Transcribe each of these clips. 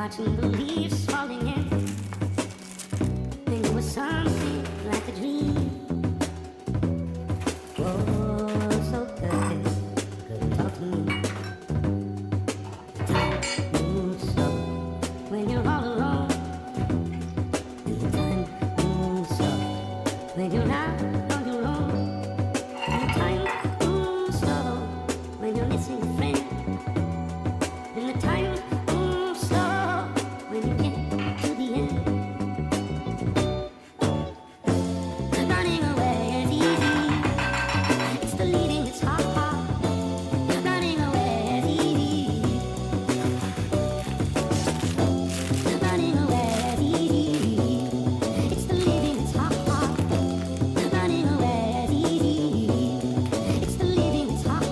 watching the leaves falling in. Think it was something like a dream. Oh, so good, couldn't talk to me. Time moves slow when you're all alone. And the time moves slow when you're out on your own. And the time moves slow when you're missing a friend. And the time moves slow when you get to the end. Running away is easy. It's the leaving that's hard. Running away is easy. Running away is easy. It's the leaving that's hard. Running away is easy. It's the leaving that's hard.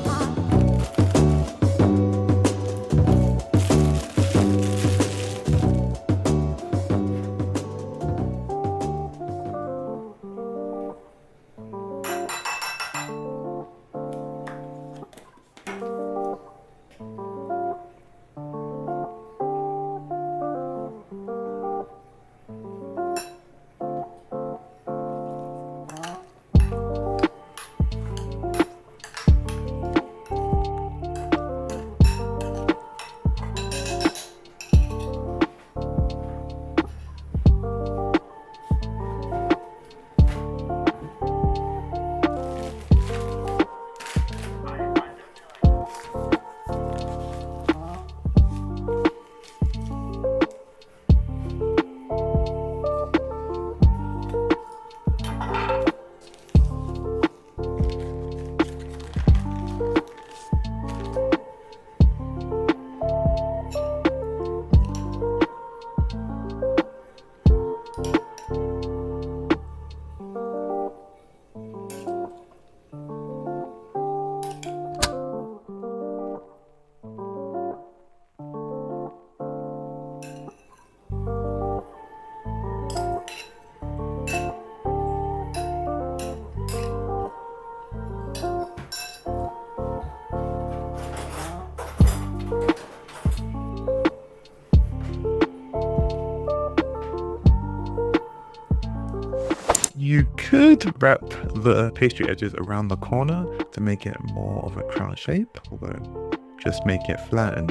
You could wrap the pastry edges around the corner to make it more of a crown shape, although just make it flat and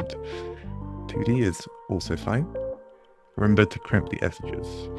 2D is also fine. Remember to crimp the edges.